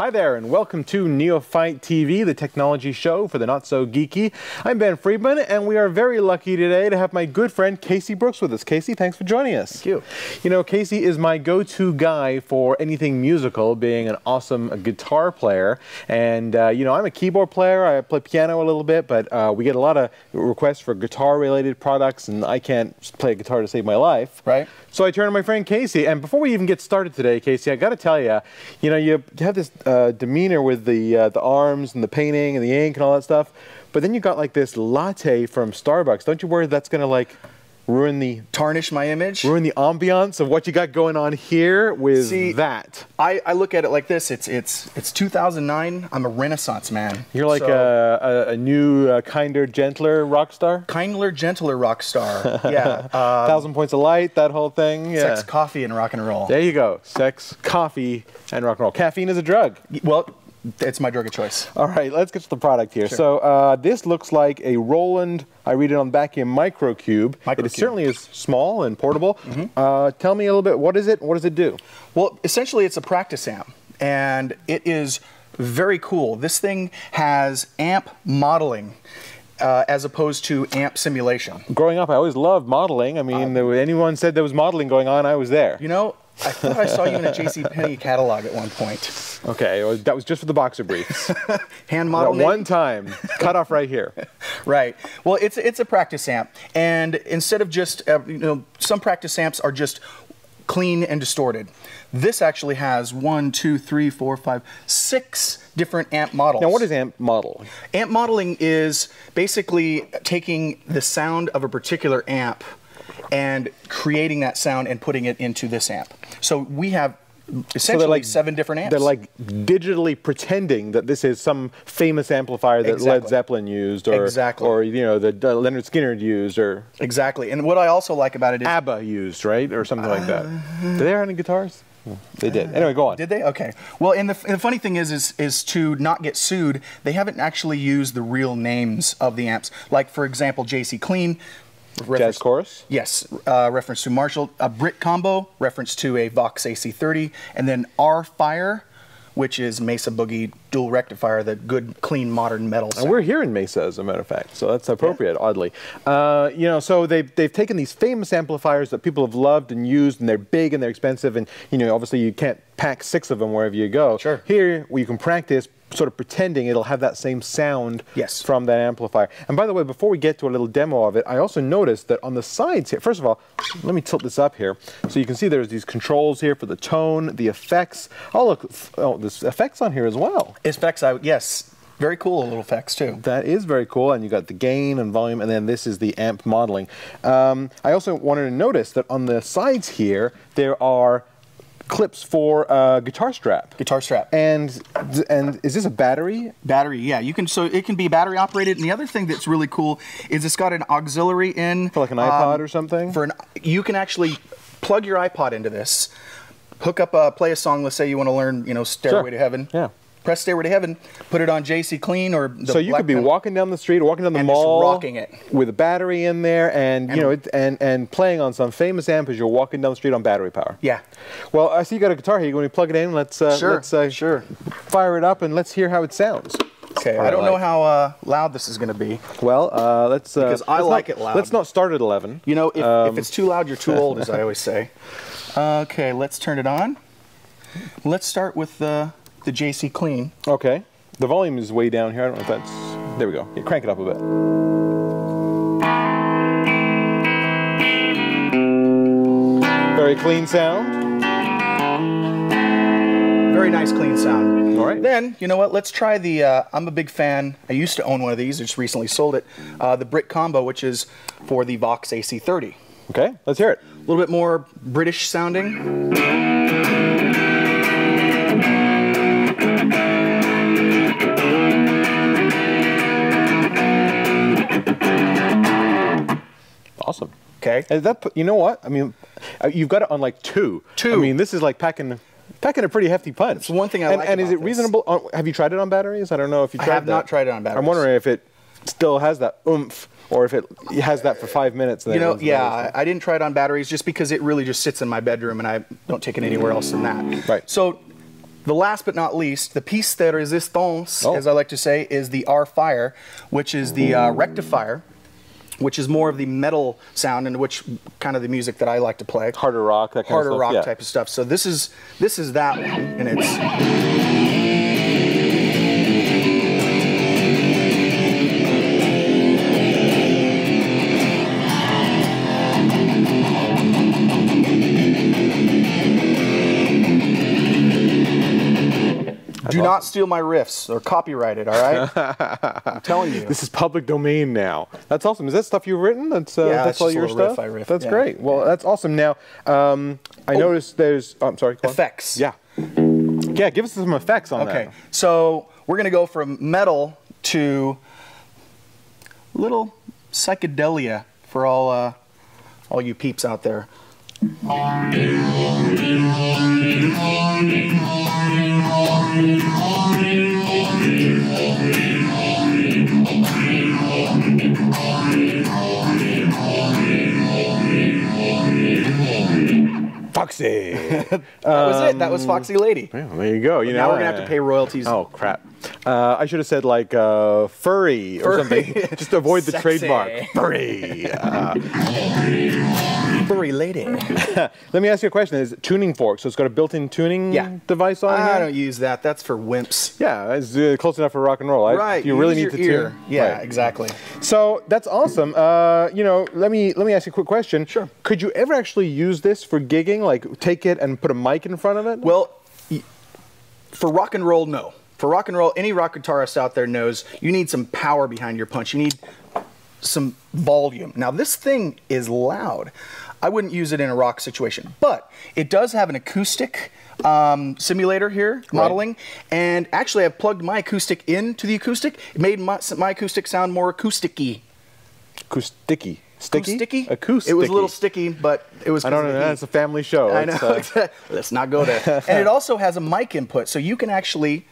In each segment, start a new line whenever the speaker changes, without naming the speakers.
Hi there, and welcome to Neophyte TV, the technology show for the not-so-geeky. I'm Ben Friedman, and we are very lucky today to have my good friend Casey Brooks with us. Casey, thanks for joining us.
Thank you.
You know, Casey is my go-to guy for anything musical, being an awesome guitar player. And, you know, I'm a keyboard player. I play piano a little bit, but we get a lot of requests for guitar-related products, and I can't play a guitar to save my life.
Right.
So I turn to my friend Casey, and before we even get started today, Casey, I got to tell you, you know, you have this demeanor with the arms and the painting and the ink and all that stuff, but then you got like this latte from Starbucks. Don't you worry that's going to like
tarnish my image?
Ruin the ambiance of what you got going on here with that.
I look at it like this. It's 2009. I'm a Renaissance man.
You're like a new, kinder, gentler rock star?
Kinder, gentler rock star. Yeah.
1,000 points of light, that whole thing. Yeah.
Sex, coffee, and rock and roll.
There you go. Sex, coffee, and rock and roll. Caffeine is a drug.
Well, it's my drug of choice.
All right, let's get to the product here.
Sure.
So this looks like a Roland, I read it on the back here, microcube. It certainly is small and portable. Tell me a little bit, what is it? What does it do?
Well, essentially it's a practice amp, and it is very cool. This thing has amp modeling as opposed to amp simulation.
Growing up, I always loved modeling. I mean, anyone said there was modeling going on, I was there.
You know, I thought I saw you in a JCPenney catalog at one point.
Okay, well, that was just for the boxer briefs.
Hand model.
One time, cut off right here.
Right. Well, it's a practice amp, and instead of just you know, some practice amps are just clean and distorted. This actually has 1, 2, 3, 4, 5, 6 different amp models.
Now, what is amp modeling?
Amp modeling is basically taking the sound of a particular amp and creating that sound and putting it into this amp. So we have essentially like 7 different amps.
They're like digitally pretending that this is some famous amplifier that Led Zeppelin used, or or you know, that Leonard Skinner used, or
And what I also like about it is
ABBA used, right, or something like that. Did they have any guitars? They did. Anyway, go on.
Did they? Okay. Well, and the funny thing is to not get sued, they haven't actually used the real names of the amps. Like, for example, JC Clean.
Jazz Chorus?
Yes, reference to Marshall. A Brit Combo, reference to a Vox AC30. And then R-Fire, which is Mesa Boogie dual rectifier, the good, clean, modern metal sound.
And we're here in Mesa, as a matter of fact, so that's appropriate, oddly. You know, so they've taken these famous amplifiers that people have loved and used, and they're big and they're expensive, and you know, obviously you can't pack 6 of them wherever you go.
Sure.
Here, you can practice sort of pretending it'll have that same sound from that amplifier. And by the way, before we get to a little demo of it, I also noticed that on the sides here, first of all, let me tilt this up here, so you can see there's these controls here for the tone, the effects. Oh look, there's effects on here as well.
Effects, yes. Very cool little effects too.
That is very cool, and you got the gain and volume, and then this is the amp modeling. I also wanted to notice that on the sides here, there are clips for guitar strap.
Guitar strap.
And is this a battery?
Battery, yeah. You can, so it can be battery operated. And the other thing that's really cool is it's got an auxiliary in.
For like an iPod or something?
You can actually plug your iPod into this, hook up, play a song. Let's say you want to learn, you know, Stairway to Heaven.
Yeah.
Press Stairway to Heaven, put it on JC Clean or the
So you could be walking down the street, or walking down the mall,
just rocking it
with a battery in there, and you know, and playing on some famous amp as you're walking down the street on battery power.
Yeah.
Well, I see you got a guitar here. You want to plug it in? Let's fire it up and let's hear how it sounds.
Okay. I don't know how loud this is going to be.
Well, let's
because I like it loud.
Let's not start at 11.
You know, if it's too loud, you're too old, as I always say. Okay, let's turn it on. Let's start with the JC Clean.
Okay. The volume is way down here. I don't know if that's... There we go. Yeah, crank it up a bit. Very clean sound.
Very nice, clean sound.
All right.
Then, you know what? Let's try the... I'm a big fan. I used to own one of these. I just recently sold it. The Brit Combo, which is for the Vox AC30.
Okay. Let's hear it.
A little bit more British sounding.
Awesome.
Okay.
And that, you know what? I mean, you've got it on like 2. I mean, this is like packing a pretty hefty punch.
It's one thing I like
And is
about
it reasonable? Have you tried it on batteries? I don't know if you tried that.
I have not tried it on batteries.
I'm wondering if it still has that oomph, or if it has that for 5 minutes.
You know, yeah, I didn't try it on batteries just because it really just sits in my bedroom and I don't take it anywhere else than that.
Right.
So the last but not least, the piece de resistance, as I like to say, is the R-Fire, which is the rectifier, which is more of the metal sound, and which kind of the music that I like to play.
Harder rock, that kind of stuff.
Harder rock type of stuff. So this is that one, and it's... Do not steal my riffs or copyright it, all right? I'm telling you.
This is public domain now. That's awesome. Is that stuff you've written? That's all your stuff?
Riff.
That's great. Well, that's awesome. Now, I noticed there's... Oh, I'm sorry.
Effects.
Yeah. Yeah, give us some effects on that.
Okay. So we're going to go from metal to little psychedelia for all you peeps out there.
Foxy.
That was it. That was Foxy Lady.
Yeah, there you go. You know,
now we're gonna have to pay royalties.
Oh crap! I should have said like furry or something, just to avoid the trademark. Furry.
Furry lady.
Let me ask you a question. Is it tuning fork? So it's got a built-in tuning device on here?
I don't use that. That's for wimps.
Yeah, it's close enough for rock and roll.
Right.
You really need to tune.
Yeah, exactly.
So that's awesome. You know, let me ask you a quick question.
Sure.
Could you ever actually use this for gigging? Like take it and put a mic in front of it?
Well, for rock and roll, no. For rock and roll, any rock guitarist out there knows you need some power behind your punch. You need some volume. Now this thing is loud. I wouldn't use it in a rock situation, but it does have an acoustic simulator here, modeling, and actually I've plugged my acoustic into the acoustic. It made my acoustic sound more acousticy.
Acousticky. Sticky?
Sticky?
Acoustic.
It was a little sticky, but it was...
I don't know. It's a family show.
I know. Let's not go there. And it also has a mic input, so you can actually...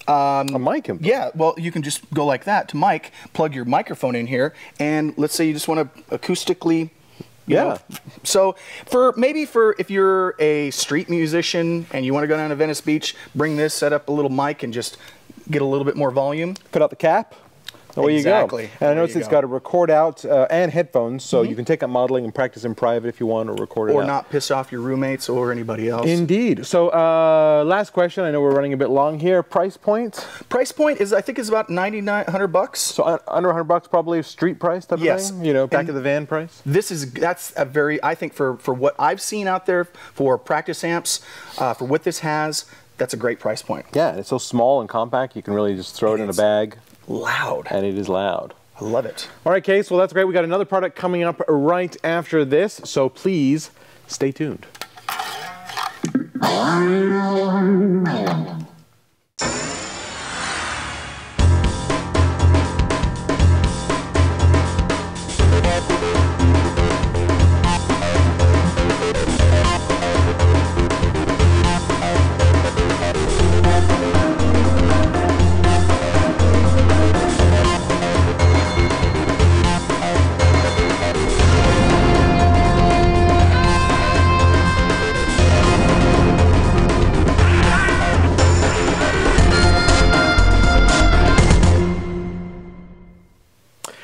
a mic input?
Yeah, well, you can just go like that to mic, plug your microphone in here, and let's say you just want to acoustically... You know, so maybe if you're a street musician and you want to go down to Venice Beach, bring this, set up a little mic, and just get a little bit more volume.
Put out the cap. Away
exactly.
You go. And I noticed it's got a record out and headphones, so you can take up modeling and practice in private if you want, or record it
or
out.
not piss off your roommates or anybody else.
Indeed. So last question. I know we're running a bit long here. Price point?
Price point is, I think, is about $100.
So under $100, probably street price type of thing. You know, back of the van price.
That's a very, I think, for what I've seen out there for practice amps, for what this has, that's a great price point.
Yeah, it's so small and compact. You can really just throw it in a bag.
Loud.
And it is loud.
I love it.
All right, Case. Well, that's great. We got another product coming up right after this, so please stay tuned.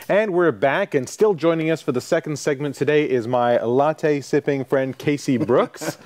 And we're back, and still joining us for the second segment today is my latte-sipping friend, Casey Brooks.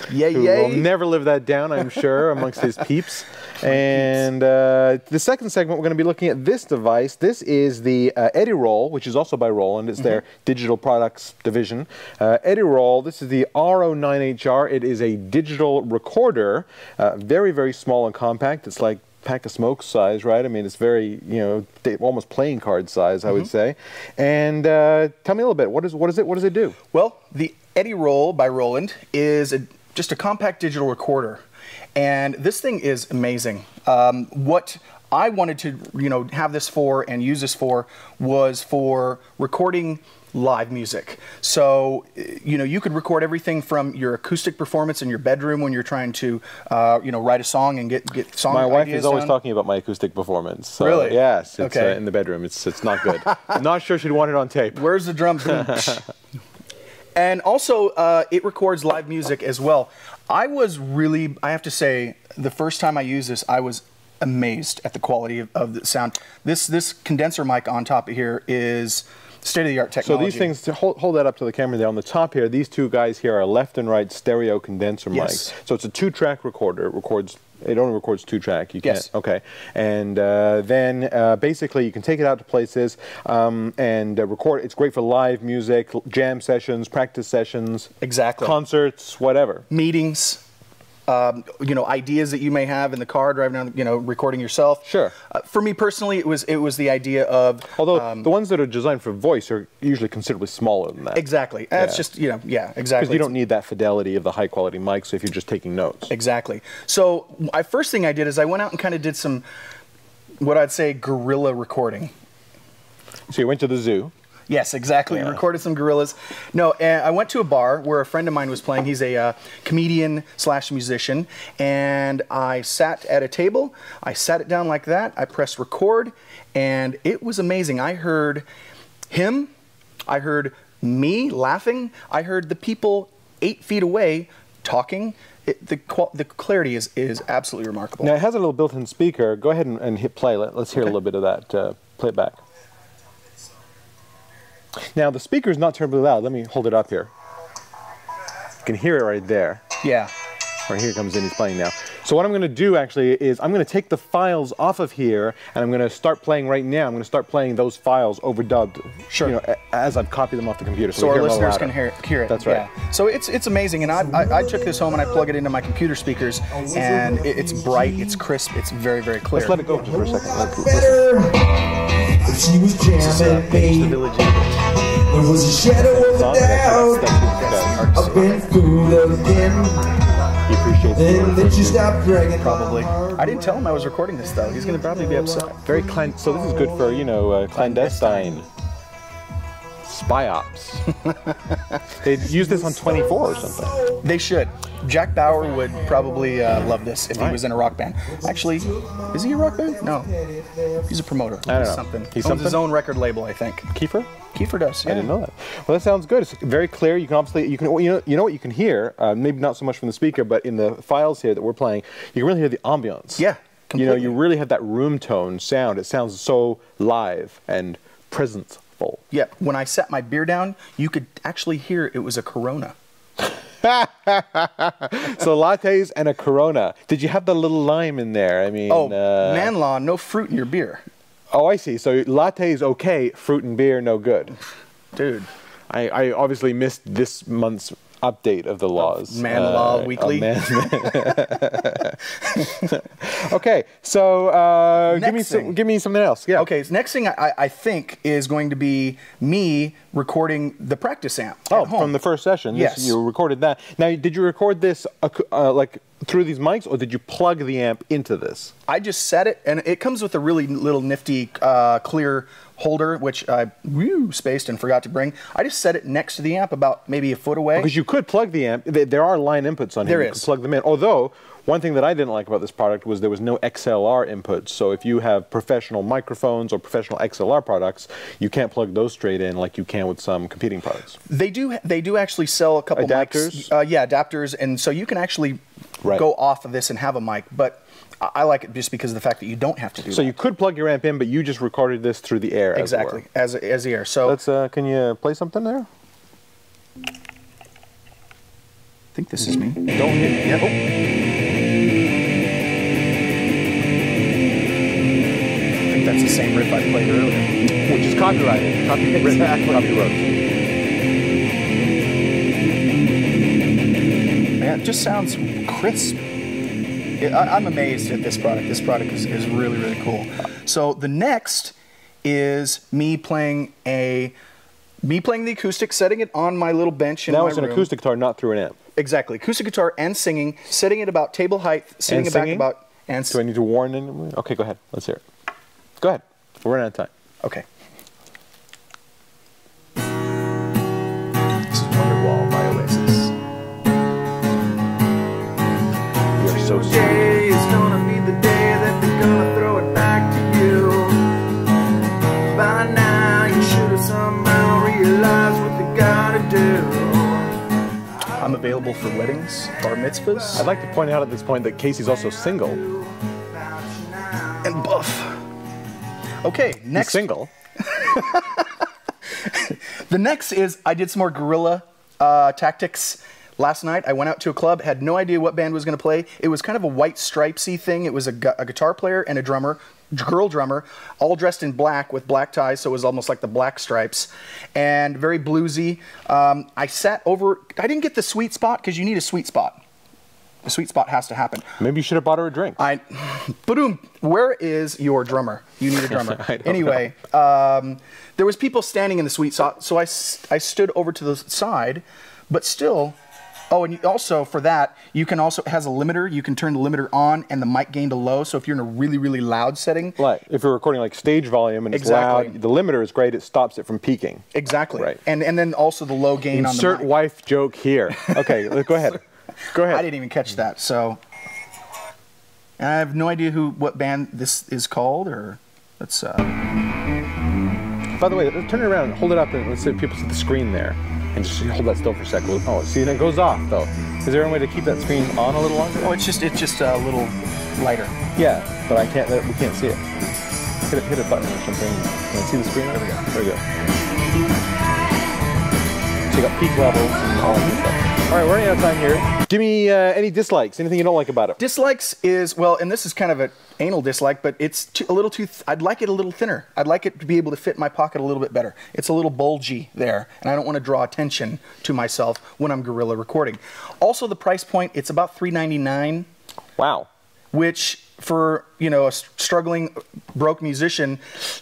Who will never live that down, I'm sure, amongst his peeps. And the second segment, we're going to be looking at this device. This is the Edirol, which is also by Roland. It's their digital products division. Edirol, this is the R-09HR. It is a digital recorder, very, very small and compact. It's like pack of smoke size, right? I mean, it's very, you know, almost playing card size, I would say. And tell me a little bit. What does it do?
Well, the Edirol by Roland is just a compact digital recorder, and this thing is amazing. What I wanted to, have this for and use this for was for recording live music. So, you could record everything from your acoustic performance in your bedroom when you're trying to, write a song and get song ideas.
My wife is always talking about my acoustic performance. So,
really?
Yes. It's, in the bedroom. It's not good. I'm not sure she'd want it on tape.
Where's the drums? And also, it records live music as well. I have to say, the first time I used this, I was amazed at the quality of the sound. This condenser mic on top of here is state-of-the-art technology.
So these things, to hold that up to the camera there, on the top here, these two guys here are left and right stereo condenser mics. So it's a 2-track recorder. It only records 2-track. You can't.
Yes.
Okay. And then basically you can take it out to places and record. It's great for live music, jam sessions, practice sessions.
Exactly.
Concerts, whatever.
Meetings. You know, ideas that you may have in the car driving down, you know, recording yourself. Sure. For me personally, it was the idea of.
Although the ones that are designed for voice are usually considerably smaller than that.
Exactly. That's just, you know, yeah, exactly.
Because you don't need that fidelity of the high quality mics if you're just taking notes.
Exactly. So first thing I did is I went out and kind of did some, what I'd say, guerrilla recording.
So you went to the zoo.
Yes, exactly. Recorded some gorillas. No, I went to a bar where a friend of mine was playing. He's a comedian/musician, and I sat at a table. I sat it down like that. I pressed record, and it was amazing. I heard him. I heard me laughing. I heard the people 8 feet away talking. The clarity is absolutely remarkable.
Now, it has a little built-in speaker. Go ahead and hit play. Let's hear a little bit of that. Play it back. Now, the speaker is not terribly loud. Let me hold it up here. You can hear it right there.
Yeah.
Right, here it comes in, he's playing now. So what I'm going to do, actually, is I'm going to take the files off of here, and I'm going to start playing right now. I'm going to start playing those files overdubbed, you know, as I've copied them off the computer.
So our listeners can hear it.
That's right.
Yeah. So it's amazing, and I took this home and I plug it into my computer speakers, and it's bright, it's crisp, it's very, very clear.
Let's let it go for a second. Let's
if she was jamming, babe, there was a shadow of a doubt. I've been fooled again.
He appreciates it.
Then she stopped dragging.
Probably. I didn't tell him I was recording this, though. He's going to probably be upset.
Very so this is good for, you know, clandestine spy ops. They'd use this on 24 or something.
They should. Jack Bauer would probably love this if he was in a rock band. Actually, is he a rock band? No. He's a promoter.
I don't know.
Something.
He's
owns his own record label, I think.
Kiefer?
Kiefer does, yeah.
I didn't know that. Well, that sounds good. It's very clear. You can obviously, you know what you can hear, maybe not so much from the speaker, but in the files here that we're playing, you can really hear the ambiance.
Yeah, completely.
You know, you really have that room tone sound. It sounds so live and presentful.
Yeah, when I set my beer down, you could actually hear it was a Corona.
So lattes and a Corona. Did you have the little lime in there? I mean,
man law, no fruit in your beer.
Oh, I see. So latte is okay, fruit and beer no good.
Dude.
I obviously missed this month's update of the laws.
Man Law Weekly.
Okay, so give me something else. Yeah.
Okay, so next thing I think is going to be me recording the practice amp.
Oh, from the first session.
Yes.
You recorded that. Now, did you record this like through these mics, or did you plug the amp into this?
I just set it, and it comes with a really little nifty clear holder, which I spaced and forgot to bring. I just set it next to the amp about maybe a foot away.
Because you could plug the amp. There are line inputs on here.
There
you
is.
could plug them in. Although, one thing that I didn't like about this product was there was no XLR inputs. So if you have professional microphones or professional XLR products, you can't plug those straight in like you can with some competing products.
They do actually sell a couple
adapters?
Mics. Yeah, adapters, and so you can actually go off of this and have a mic, but I like it just because of the fact that you don't have to do that.
So you could plug your amp in, but you just recorded this through the air.
Exactly, as the air. So
let's. Can you play something there?
I think this is me.
Don't hit. Yeah.
I think that's the same riff I played earlier,
which is copyrighted. Copyright.
Man, it just sounds crisp. I'm amazed at this product. This product is really, really cool. So the next is me playing the acoustic, setting it on my little bench in my room.
Now it's an acoustic guitar, not through an amp.
Exactly, acoustic guitar and singing, setting it about table height, sitting it back about. And
do I need to warn anyone? Okay, go ahead. Let's hear it. Go ahead. We're running out of time.
Okay.
This is Wonderwall by Oasis. You're so sweet.
Today is gonna be the day that they're gonna throw it back to you. By now you should have somehow realized what they gotta do.
I'm available for weddings, bar mitzvahs.
I'd like to point out at this point that Casey's also single.
And buff. Okay, next.
He's single.
The next is I did some more guerrilla tactics. Last night, I went out to a club, had no idea what band was going to play. It was kind of a white stripesy thing. It was a guitar player and a drummer, girl drummer, all dressed in black with black ties, so it was almost like the Black Stripes, and very bluesy. I sat over, I didn't get the sweet spot because you need a sweet spot. The sweet spot has to happen.
Maybe you should have bought her a drink.
Boom. Where is your drummer? You need a drummer. Anyway, there was people standing in the sweet spot, so I stood over to the side, but still. Oh, and also for that, you can also, it has a limiter. You can turn the limiter on and the mic gain to low. So if you're in a really, really loud setting.
Right. If you're recording like stage volume and it's loud, the limiter is great. It stops it from peaking.
Exactly.
Right.
And then also the low gain on the mic.
Insert wife joke here. Okay, go ahead. Go ahead.
I didn't even catch that. So I have no idea what band this is called, or let's.
By the way, turn it around, hold it up, and let's see if people see the screen there. And just hold that still for a second. Oh, see, and it goes off though. Is there any way to keep that screen on a little longer?
Oh, it's just a little lighter.
Yeah, but we can't see it. Hit a button or something. Can you see the screen? There we go. There we go. So you got peak levels and all that stuff. All right, we're running out of time here. Give me any dislikes, anything you don't like about it.
Dislikes is, well, and this is kind of an anal dislike, but it's a little too, I'd like it a little thinner. I'd like it to be able to fit in my pocket a little bit better. It's a little bulgy there, and I don't want to draw attention to myself when I'm guerrilla recording. Also, the price point, it's about $3.99.
Wow. Which,
for, you know, a struggling, broke musician,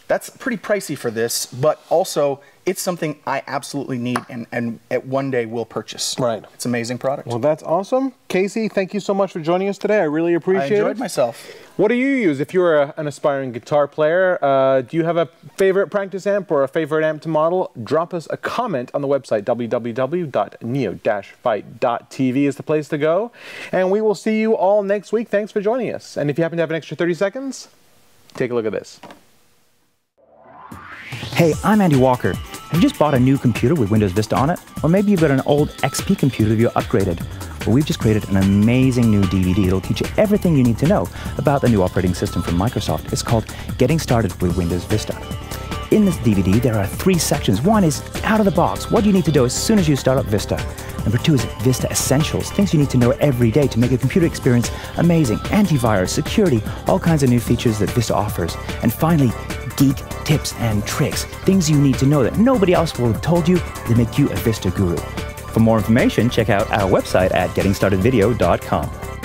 that's pretty pricey for this, but also it's something I absolutely need and at one day will purchase.
Right.
It's an amazing product.
Well, that's awesome. Casey, thank you so much for joining us today. I really appreciate it.
I enjoyed myself.
What do you use if you're an aspiring guitar player? Do you have a favorite practice amp or a favorite amp to model? Drop us a comment on the website. www.neo-fight.tv is the place to go. And we will see you all next week. Thanks for joining us. And if you happen to have an extra 30 seconds, take a look at this.
Hey, I'm Andy Walker. Have you just bought a new computer with Windows Vista on it? Or maybe you've got an old XP computer that you upgraded. Well, we've just created an amazing new DVD that'll teach you everything you need to know about the new operating system from Microsoft. It's called Getting Started with Windows Vista. In this DVD, there are 3 sections. One is out of the box, what you need to do as soon as you start up Vista. Number 2 is Vista Essentials, things you need to know every day to make your computer experience amazing. Antivirus, security, all kinds of new features that Vista offers. And finally, geek tips and tricks, things you need to know that nobody else will have told you to make you a Vista guru. For more information, check out our website at gettingstartedvideo.com.